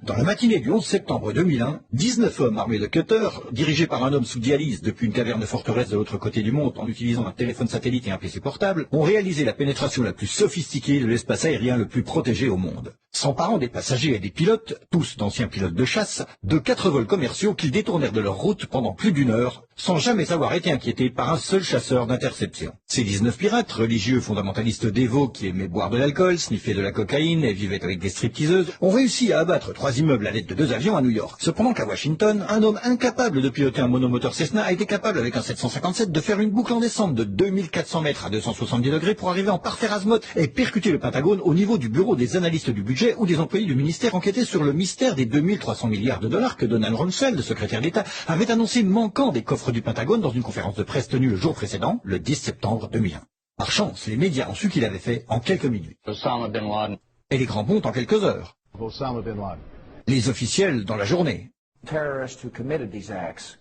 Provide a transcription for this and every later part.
Dans la matinée du 11 septembre 2001, 19 hommes armés de cutters, dirigés par un homme sous dialyse depuis une caverne forteresse de l'autre côté du monde en utilisant un téléphone satellite et un PC portable, ont réalisé la pénétration la plus sophistiquée de l'espace aérien le plus protégé au monde. S'emparant des passagers et des pilotes, tous d'anciens pilotes de chasse, de 4 vols commerciaux qu'ils détournèrent de leur route pendant plus d'1 heure, sans jamais avoir été inquiétés par un seul chasseur d'interception. Ces 19 pirates, religieux fondamentalistes dévots qui aimaient boire de l'alcool, sniffer de la cocaïne et vivaient avec des stripteaseuses, ont réussi à abattre 3 immeubles à l'aide de 2 avions à New York. Cependant qu'à Washington, un homme incapable de piloter un monomoteur Cessna a été capable avec un 757 de faire une boucle en descente de 2400 mètres à 270 degrés pour arriver en parfait azimuth et percuter le Pentagone au niveau du bureau des analystes du budget ou des employés du ministère enquêtés sur le mystère des 2300 milliards de dollars que Donald Rumsfeld, secrétaire d'État, avait annoncé manquant des coffres du Pentagone dans une conférence de presse tenue le jour précédent, le 10 septembre 2001. Par chance, les médias ont su qu'il avait fait en quelques minutes. Osama bin Laden. Et les grands pontes en quelques heures. Osama bin Laden. Les officiels dans la journée. Terrorists who committed these acts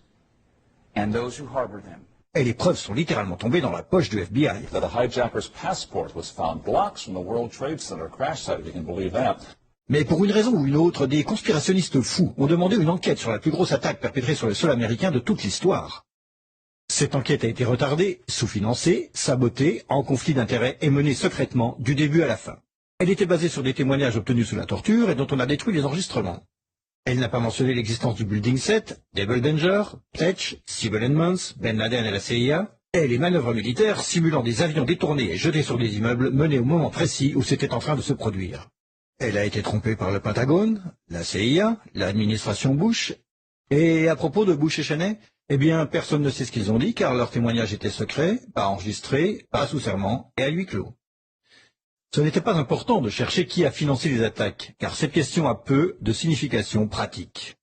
and those who harbored them. Et les preuves sont littéralement tombées dans la poche du FBI. That a hijacker's passport was found blocks from the World Trade Center crash site, if you can believe that. Mais pour une raison ou une autre, des conspirationnistes fous ont demandé une enquête sur la plus grosse attaque perpétrée sur le sol américain de toute l'histoire. Cette enquête a été retardée, sous-financée, sabotée, en conflit d'intérêts et menée secrètement du début à la fin. Elle était basée sur des témoignages obtenus sous la torture et dont on a détruit les enregistrements. Elle n'a pas mentionné l'existence du Building 7, Double Danger, Pletch, Civil Edmonds, Ben Laden et la CIA, et les manœuvres militaires simulant des avions détournés et jetés sur des immeubles menés au moment précis où c'était en train de se produire. Elle a été trompée par le Pentagone, la CIA, l'administration Bush, et à propos de Bush et Cheney, eh bien, personne ne sait ce qu'ils ont dit car leur témoignage était secret, pas enregistré, pas sous serment et à huis clos. Ce n'était pas important de chercher qui a financé les attaques, car cette question a peu de signification pratique.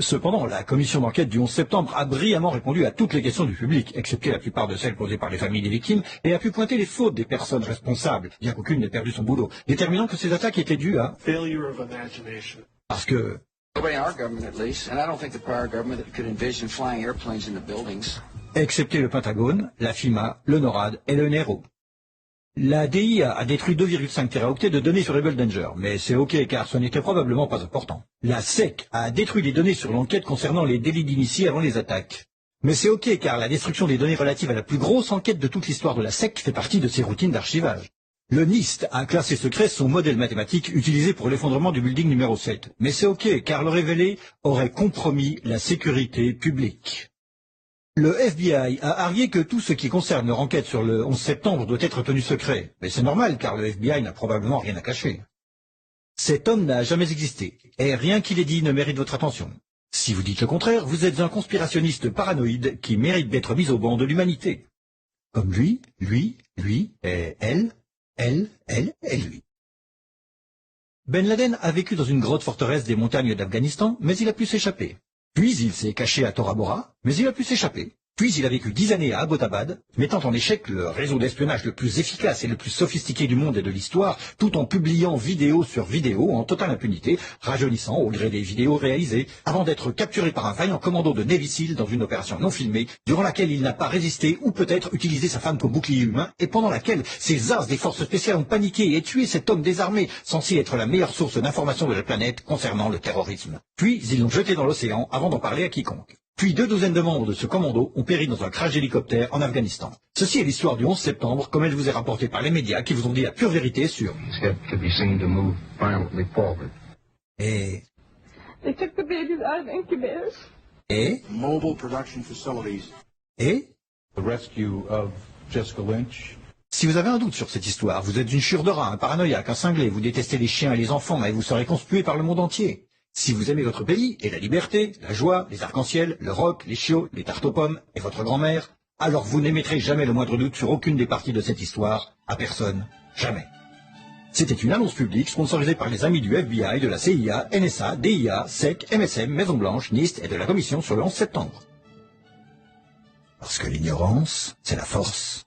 Cependant, la commission d'enquête du 11 septembre a brillamment répondu à toutes les questions du public, excepté la plupart de celles posées par les familles des victimes, et a pu pointer les fautes des personnes responsables, bien qu'aucune n'ait perdu son boulot, déterminant que ces attaques étaient dues à... Parce que... Excepté le Pentagone, la FIMA, le NORAD et le NRO. La DIA a détruit 2,5 téraoctets de données sur Double Danger, mais c'est ok car ce n'était probablement pas important. La SEC a détruit les données sur l'enquête concernant les délits d'initiés avant les attaques. Mais c'est ok car la destruction des données relatives à la plus grosse enquête de toute l'histoire de la SEC fait partie de ses routines d'archivage. Le NIST a classé secret son modèle mathématique utilisé pour l'effondrement du building numéro 7. Mais c'est ok car le révéler aurait compromis la sécurité publique. Le FBI a argué que tout ce qui concerne leur enquête sur le 11 septembre doit être tenu secret. Mais c'est normal, car le FBI n'a probablement rien à cacher. Cet homme n'a jamais existé, et rien qu'il ait dit ne mérite votre attention. Si vous dites le contraire, vous êtes un conspirationniste paranoïde qui mérite d'être mis au banc de l'humanité. Comme lui, et elle, et lui. Ben Laden a vécu dans une grotte forteresse des montagnes d'Afghanistan, mais il a pu s'échapper. Puis il s'est caché à Tora Bora, mais il a pu s'échapper. Puis il a vécu 10 années à Abbottabad, mettant en échec le réseau d'espionnage le plus efficace et le plus sophistiqué du monde et de l'histoire, tout en publiant vidéo sur vidéo en totale impunité, rajeunissant au gré des vidéos réalisées, avant d'être capturé par un vaillant commando de Navy Seal dans une opération non filmée, durant laquelle il n'a pas résisté ou peut-être utilisé sa femme comme bouclier humain, et pendant laquelle ces as des forces spéciales ont paniqué et tué cet homme désarmé, censé être la meilleure source d'information de la planète concernant le terrorisme. Puis ils l'ont jeté dans l'océan avant d'en parler à quiconque. Puis 2 douzaines de membres de ce commando ont péri dans un crash d'hélicoptère en Afghanistan. Ceci est l'histoire du 11 septembre, comme elle vous est rapportée par les médias qui vous ont dit la pure vérité sur... Et... Et... Mobile production facilities. Et... The rescue of Jessica Lynch. Si vous avez un doute sur cette histoire, vous êtes une chure de rat, un paranoïaque, un cinglé, vous détestez les chiens et les enfants, et vous serez conspué par le monde entier. Si vous aimez votre pays, et la liberté, la joie, les arcs-en-ciel, le rock, les chiots, les tartes aux pommes, et votre grand-mère, alors vous n'émettrez jamais le moindre doute sur aucune des parties de cette histoire, à personne, jamais. C'était une annonce publique sponsorisée par les amis du FBI, de la CIA, NSA, DIA, SEC, MSM, Maison-Blanche, NIST et de la Commission sur le 11 septembre. Parce que l'ignorance, c'est la force.